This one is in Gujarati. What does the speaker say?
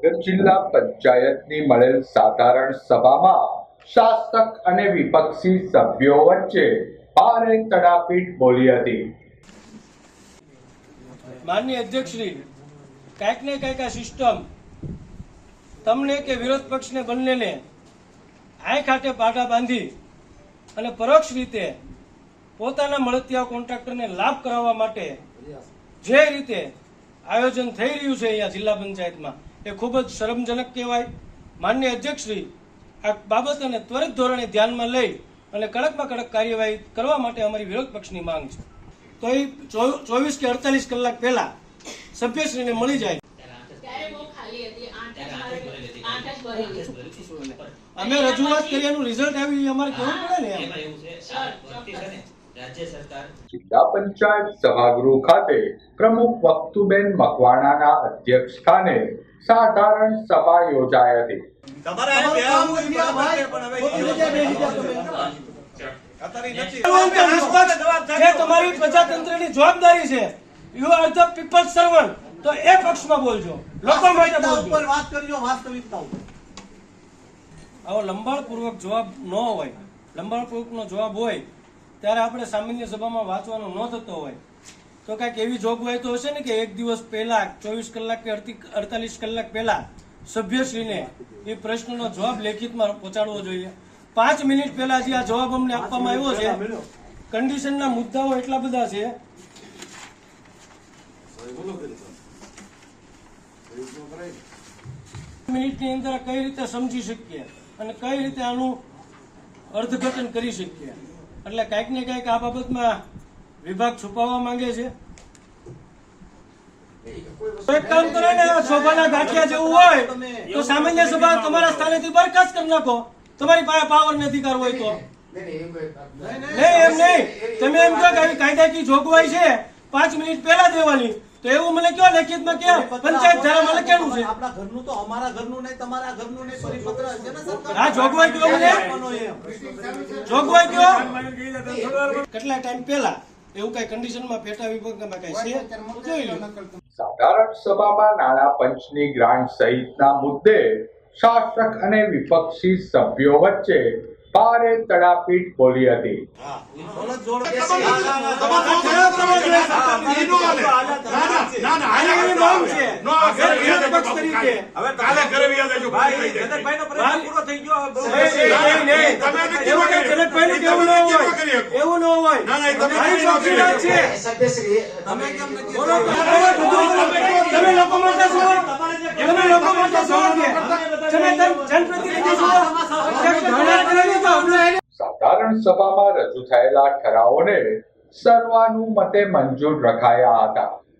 ભાવનગર જિલ્લા પંચાયતની મળેલ સાધારણ સભામાં શાસક અને વિપક્ષી સભ્યો વચ્ચે ભારે તડાપીટ બોલી હતી। માનનીય અધ્યક્ષશ્રી, કાંઈક ને કાંઈક આ સિસ્ટમ તમને કે વિરોધ પક્ષને બંનેને આંખ ખાતે પાટા બાંધી અને પરોક્ષ રીતે પોતાના મળતિયા કોન્ટ્રાક્ટરને લાભ કરાવવા માટે જે રીતે આયોજન થઈ રહ્યું છે અહીંયા જિલ્લા પંચાયતમાં એ ખૂબ જ શરમજનક કહેવાય। માનનીય અધ્યક્ષશ્રી, આ બાબતને ત્વરિત ધોરણે ધ્યાનમાં લઈ અને કડકમાં કડક કાર્યવાહી કરવા માટે અમારી વિરોધ પક્ષની માંગ છે। તો એ 24 કે 48 કલાક પહેલા સભ્યશ્રીને મળી જાય। અમે રજૂઆત કરી, એનું રિઝલ્ટ આવ્યું એ અમારે કહેવું પડે ને। જિલ્લા પંચાયત સભાગૃહ ખાતે પ્રમુખ વક્તુબેન મકવાણાના અધ્યક્ષ સ્થાને સાધારણ સભા યોજાઈ હતી। જે તમારી પ્રજાતંત્રની જવાબદારી છે, you are the people servant, તો એ પક્ષમાં બોલજો, લોકો માટે બોલજો, વાત કરજો વાસ્તવિકતા ઉપર। આવો લંબાણપૂર્વક જવાબ ન હોય, લંબાણપૂર્વકનો જવાબ હોય ત્યારે આપણે સામાન્ય સભામાં વાંચવાનો ન થતો હોય તો કાંઈક એવી જોગવાઈ તો હશે ને કે એક દિવસ પહેલા 24 કલાક કે 48 કલાક પહેલા સભ્યશ્રીને એ પ્રશ્નનો જવાબ લેખિતમાં પહોંચાડવો જોઈએ। 5 મિનિટ પહેલા જે આ જવાબ અમને આપવામાં આવ્યો છે, કન્ડિશનના મુદ્દાઓ એટલા બધા છે મિનિટની અંદર કઈ રીતે સમજી શકીએ અને કઈ રીતે આનું અર્થઘટન કરી શકીએ, એટલે કાંઈક ને કાંઈક આ બાબતમાં વિભાગ છુપાવવા માંગે છે। એક કામ કરો ને, શોભાના ગાંઠિયા જેવું હોય તો સામાન્ય સભા તમારા સ્થાનેથી બરખાસ્ત કરી નાખો, તમારી પાસે પાવર ને અધિકાર હોય તો। નહીં, એમ નહીં, તમે એમ કહો કે કાયદાકીય જોગવાઈ છે 5 મિનિટ પહેલા દેવાની, તો એવું મને કયો લેખિતમાં કે પંચાયત ધારામાં લખેલું છે। આપણા ઘરનું તો અમારા ઘરનું નહીં, તમારા ઘરનું નહીં, પરિપત્ર છે ને સરકાર। આ જોગવાઈ કયો મને, જોગવાઈ કયો કેટલા ટાઈમ પહેલા એવું કઈ કન્ડિશનમાં પેટા વિભાગમાં કઈ છે જોઈ લો। સાધારણ સભામાં નાણાં પંચની ગ્રાન્ટ સહિતના મુદ્દે શાસક અને વિપક્ષી સભ્યો વચ્ચે ભારે તડાપીટ બોલી હતી। એવું ન હોય, તમે લોકો માટે છો, તમે લોકો માટે છો કે તમે જનપ્રતિનિધિ છો। સાધારણ સભામાં રજૂ થયેલા ઠરાવોને સર્વાનુમતે મંજૂર રખાયા હતા।